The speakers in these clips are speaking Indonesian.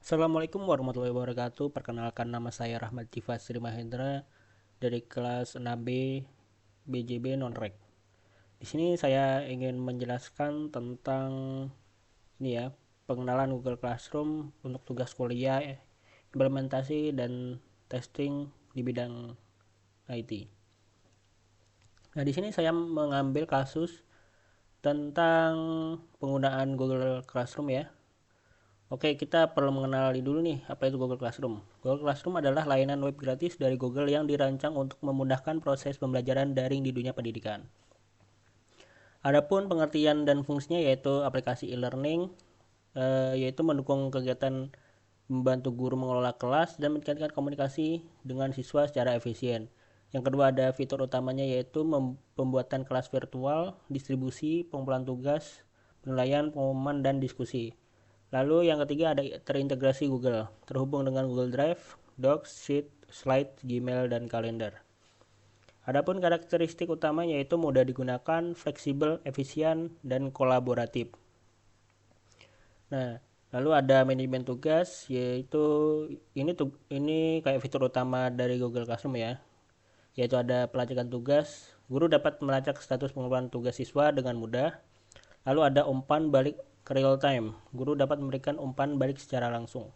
Assalamualaikum warahmatullahi wabarakatuh. Perkenalkan, nama saya Rahmat Jiva Sri Mahendra dari kelas 6B BJB Non-Rek. Di sini saya ingin menjelaskan tentang ini ya, pengenalan Google Classroom untuk tugas kuliah, implementasi dan testing di bidang IT. Nah, di sini saya mengambil kasus tentang penggunaan Google Classroom ya. Oke, kita perlu mengenali dulu nih apa itu Google Classroom. Google Classroom adalah layanan web gratis dari Google yang dirancang untuk memudahkan proses pembelajaran daring di dunia pendidikan. Adapun pengertian dan fungsinya yaitu aplikasi e-learning, yaitu mendukung kegiatan membantu guru mengelola kelas dan meningkatkan komunikasi dengan siswa secara efisien. Yang kedua, ada fitur utamanya yaitu pembuatan kelas virtual, distribusi, pengumpulan tugas, penilaian, pengumuman, dan diskusi. Lalu yang ketiga, ada terintegrasi Google, terhubung dengan Google Drive, Docs, Sheet, Slide, Gmail, dan kalender. Adapun karakteristik utamanya yaitu mudah digunakan, fleksibel, efisien, dan kolaboratif. Nah, lalu ada manajemen tugas, yaitu ini kayak fitur utama dari Google Classroom ya, yaitu ada pelacakan tugas. Guru dapat melacak status pengumpulan tugas siswa dengan mudah. Lalu ada umpan balik ke real time. Guru dapat memberikan umpan balik secara langsung.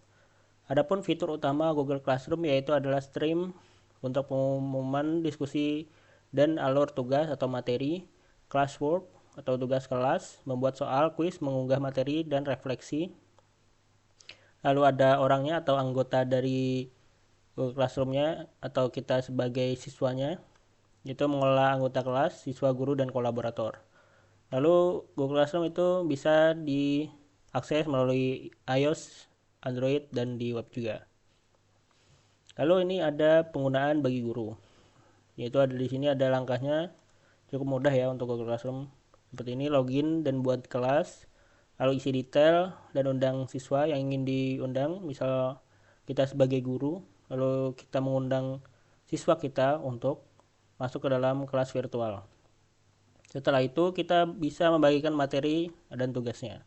Adapun fitur utama Google Classroom yaitu adalah stream untuk pengumuman diskusi dan alur tugas atau materi, classwork atau tugas kelas, membuat soal, kuis, mengunggah materi dan refleksi. Lalu ada orangnya atau anggota dari Google Classroom-nya atau kita sebagai siswanya, itu mengelola anggota kelas, siswa, guru, dan kolaborator. Lalu Google Classroom itu bisa diakses melalui iOS, Android, dan di web juga. Lalu ini ada penggunaan bagi guru, yaitu ada di sini ada langkahnya, cukup mudah ya untuk Google Classroom. Seperti ini, login dan buat kelas, lalu isi detail dan undang siswa yang ingin diundang. Misal kita sebagai guru, lalu kita mengundang siswa kita untuk masuk ke dalam kelas virtual. Setelah itu kita bisa membagikan materi dan tugasnya.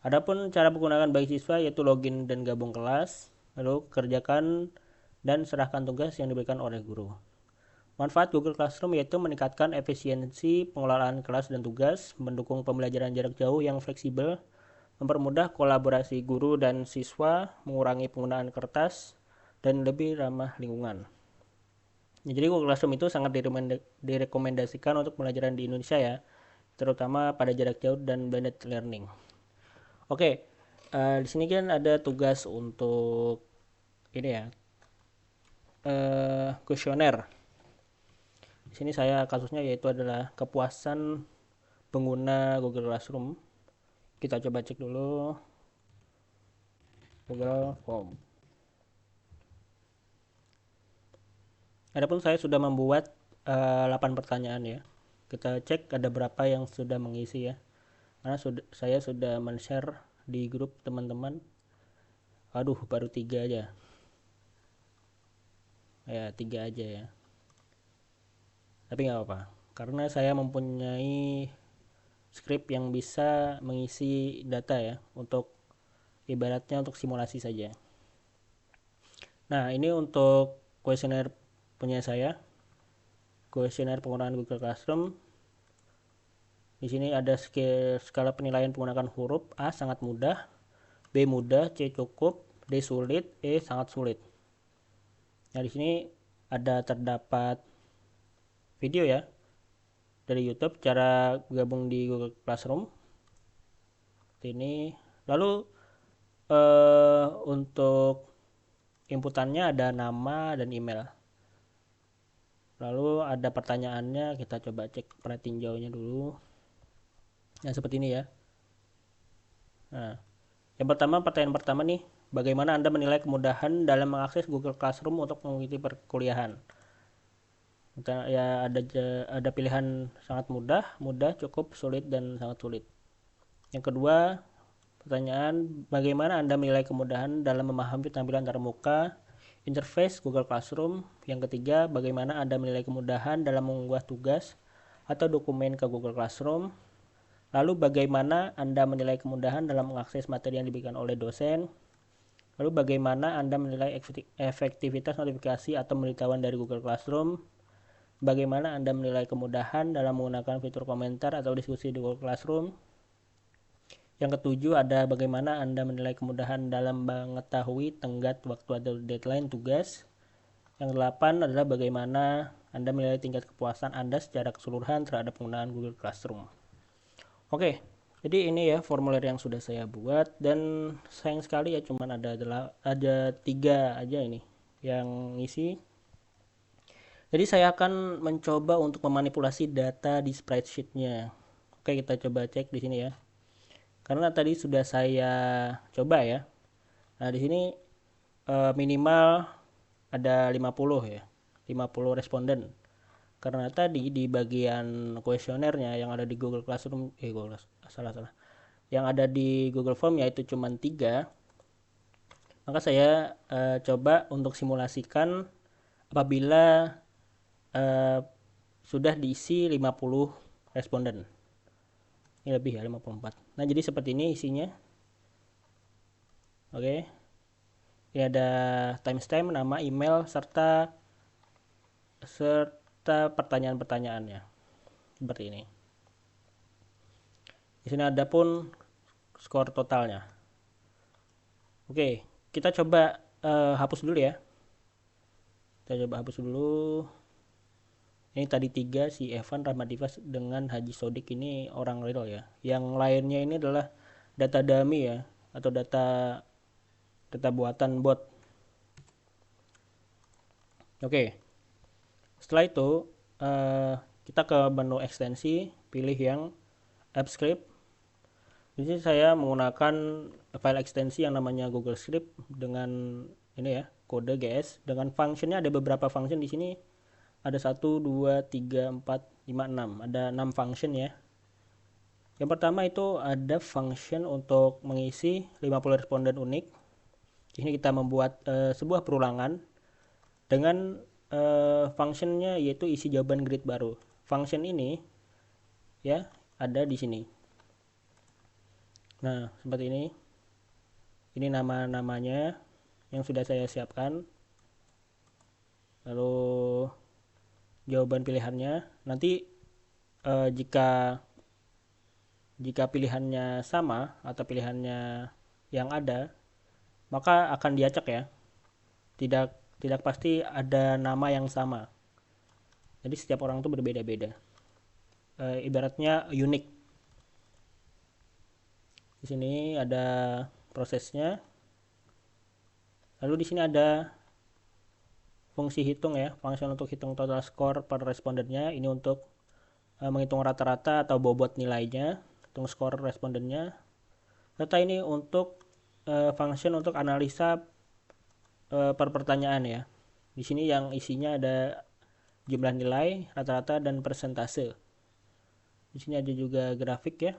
Adapun cara menggunakan bagi siswa yaitu login dan gabung kelas, lalu kerjakan dan serahkan tugas yang diberikan oleh guru. Manfaat Google Classroom yaitu meningkatkan efisiensi pengelolaan kelas dan tugas, mendukung pembelajaran jarak jauh yang fleksibel, mempermudah kolaborasi guru dan siswa, mengurangi penggunaan kertas, dan lebih ramah lingkungan. Jadi Google Classroom itu sangat direkomendasikan untuk pembelajaran di Indonesia ya, terutama pada jarak jauh dan blended learning. Oke, di sini kan ada tugas untuk ini ya, kuesioner. Di sini saya kasusnya yaitu adalah kepuasan pengguna Google Classroom. Kita coba cek dulu Google Form. Adapun saya sudah membuat 8 pertanyaan ya. Kita cek ada berapa yang sudah mengisi ya. Karena saya sudah men-share di grup teman-teman. Aduh, baru 3 aja. Ya, 3 aja ya. Tapi nggak apa-apa. Karena saya mempunyai script yang bisa mengisi data ya. Untuk ibaratnya untuk simulasi saja. Nah, ini untuk kuesioner punya saya. Kuesioner penggunaan Google Classroom. Di sini ada skala penilaian menggunakan huruf: A sangat mudah, B mudah, C cukup, D sulit, E sangat sulit. Nah, di sini ada terdapat video ya dari YouTube cara gabung di Google Classroom. Ini lalu untuk inputannya ada nama dan email. Lalu ada pertanyaannya, kita coba cek tinjaunya dulu. Nah, seperti ini ya. Nah, yang pertanyaan pertama nih, bagaimana Anda menilai kemudahan dalam mengakses Google Classroom untuk mengikuti perkuliahan? Ya, ada pilihan sangat mudah, cukup, sulit, dan sangat sulit. Yang kedua, pertanyaan, bagaimana Anda menilai kemudahan dalam memahami tampilan antarmuka, interface Google Classroom? Yang ketiga, bagaimana Anda menilai kemudahan dalam mengunggah tugas atau dokumen ke Google Classroom? Lalu bagaimana Anda menilai kemudahan dalam mengakses materi yang diberikan oleh dosen? Lalu bagaimana Anda menilai efektivitas notifikasi atau pemberitahuan dari Google Classroom? Bagaimana Anda menilai kemudahan dalam menggunakan fitur komentar atau diskusi di Google Classroom? Yang ketujuh ada bagaimana Anda menilai kemudahan dalam mengetahui tenggat waktu atau deadline tugas. Yang delapan adalah bagaimana Anda menilai tingkat kepuasan Anda secara keseluruhan terhadap penggunaan Google Classroom. Oke, jadi ini ya formulir yang sudah saya buat dan sayang sekali ya cuman ada 3 aja ini yang ngisi. Jadi saya akan mencoba untuk memanipulasi data di spreadsheet-nya. Oke, kita coba cek di sini ya. Karena tadi sudah saya coba ya. Nah, di sini minimal ada 50 ya. 50 responden. Karena tadi di bagian kuesionernya yang ada di Google Classroom salah. Yang ada di Google Form yaitu cuma 3. Maka saya coba untuk simulasikan apabila eh, sudah diisi 50 responden. Ini lebih ya 54. Nah, jadi seperti ini isinya. Oke. Ini ada timestamp, nama, email serta pertanyaan-pertanyaannya. Seperti ini. Di sini ada pun skor totalnya. Oke, kita coba hapus dulu ya. Kita coba hapus dulu. Ini tadi 3 si Evan Rahmadivas dengan Haji Sodik ini orang real ya. Yang lainnya ini adalah data dummy ya atau data data buatan bot. Oke. Setelah itu kita ke menu ekstensi, pilih yang AppScript. Di sini saya menggunakan file ekstensi yang namanya Google Script dengan ini ya, kode GS dengan functionnya ada beberapa function di sini. Ada 1 2 3 4 5 6. Ada 6 function ya. Yang pertama itu ada function untuk mengisi 50 responden unik. Di sini kita membuat sebuah perulangan dengan functionnya yaitu isi jawaban grid baru. Function ini ya ada di sini. Nah, seperti ini. Ini nama-namanya yang sudah saya siapkan. Lalu jawaban pilihannya. Nanti jika pilihannya sama atau pilihannya yang ada, maka akan diacak ya. Tidak tidak pasti ada nama yang sama. Jadi setiap orang itu berbeda-beda. Ibaratnya unik. Di sini ada prosesnya. Lalu di sini ada fungsi hitung ya, fungsi untuk hitung total skor per respondennya. Ini untuk menghitung rata-rata atau bobot nilainya, hitung skor respondennya. Serta ini untuk function untuk analisa per pertanyaan ya. Di sini yang isinya ada jumlah nilai, rata-rata dan persentase. Di sini ada juga grafik ya.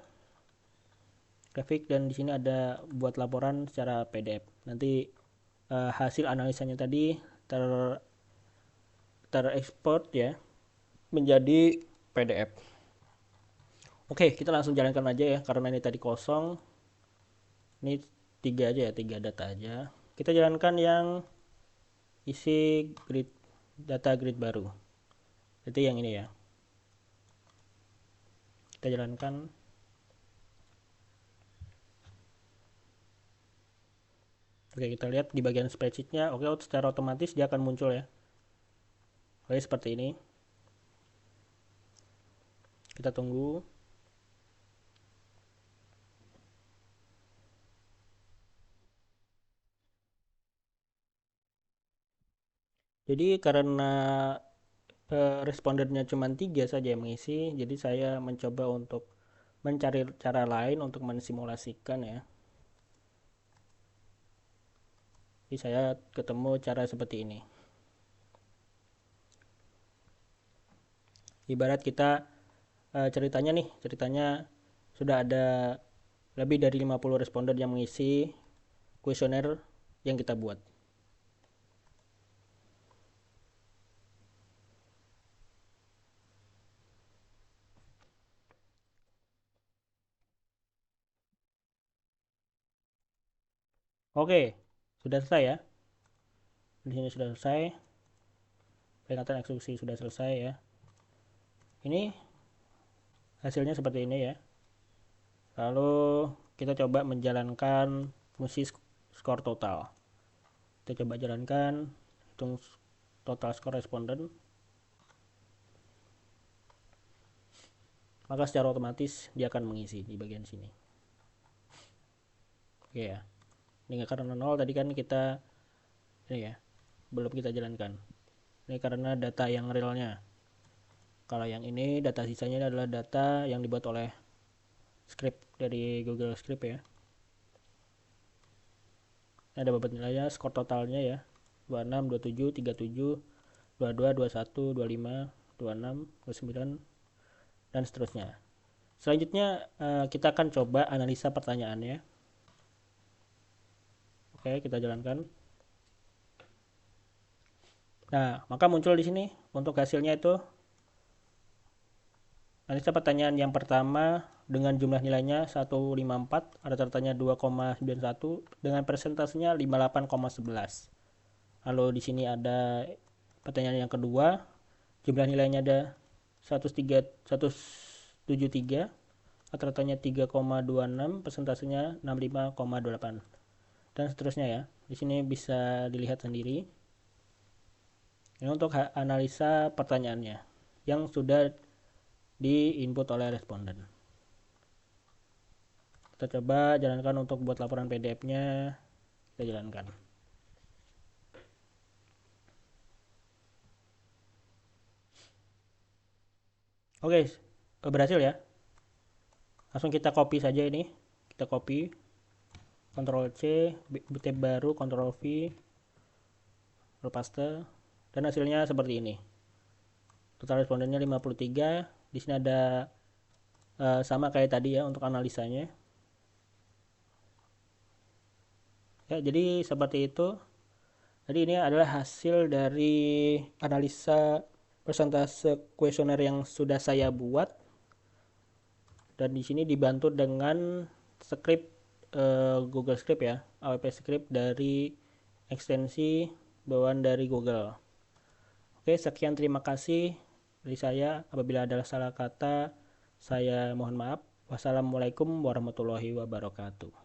Grafik dan di sini ada buat laporan secara PDF. Nanti hasil analisanya tadi terekspor ya menjadi PDF. Oke, kita langsung jalankan aja ya karena ini tadi kosong. Ini 3 aja ya, 3 data aja. Kita jalankan yang isi data grid baru. Itu yang ini ya. Kita jalankan. Oke, kita lihat di bagian spreadsheetnya. Oke, secara otomatis dia akan muncul ya. Oke, seperti ini. Kita tunggu. Jadi karena respondennya cuma 3 saja yang mengisi, jadi saya mencoba untuk mencari cara lain untuk mensimulasikan ya. Jadi saya ketemu cara seperti ini. Ibarat kita ceritanya sudah ada lebih dari 50 responden yang mengisi kuesioner yang kita buat. Oke, Sudah selesai ya. Di sini sudah selesai. Peringatan eksekusi sudah selesai ya. Ini hasilnya seperti ini ya. Lalu kita coba menjalankan fungsi skor total. Kita coba jalankan, hitung total skor responden. Maka secara otomatis dia akan mengisi di bagian sini. Oke ya. Ini karena 0 tadi kan kita ini ya, belum kita jalankan. Ini karena data yang realnya. Kalau yang ini data sisanya adalah data yang dibuat oleh script dari Google Script ya. Ini ada beberapa nilainya, skor totalnya ya. 26, 27, 37, 22, 21, 25, 26, 29 dan seterusnya. Selanjutnya kita akan coba analisa pertanyaannya. Oke, kita jalankan. Nah, maka muncul di sini untuk hasilnya itu analisa pertanyaan yang pertama dengan jumlah nilainya 154, ada tertanya 2,91 dengan persentasenya 58,11. Lalu di sini ada pertanyaan yang kedua, jumlah nilainya ada 173, rata-ratanya 3,26, persentasenya 65,28 dan seterusnya ya. Di sini bisa dilihat sendiri. Ini untuk analisa pertanyaannya yang sudah di-input oleh responden. Kita coba jalankan untuk buat laporan PDF-nya. Kita jalankan. Oke, berhasil ya. Langsung kita copy saja ini. Kita copy. Ctrl C, tab baru, Ctrl V, lalu paste. Dan hasilnya seperti ini. Total respondennya 53. Di sini ada sama kayak tadi ya untuk analisanya. Ya, jadi seperti itu. Jadi ini adalah hasil dari analisa persentase kuesioner yang sudah saya buat. Dan di sini dibantu dengan script Google Script ya, app script dari ekstensi bawaan dari Google. Oke, sekian, terima kasih dari saya. Apabila ada salah kata, saya mohon maaf. Wassalamualaikum warahmatullahi wabarakatuh.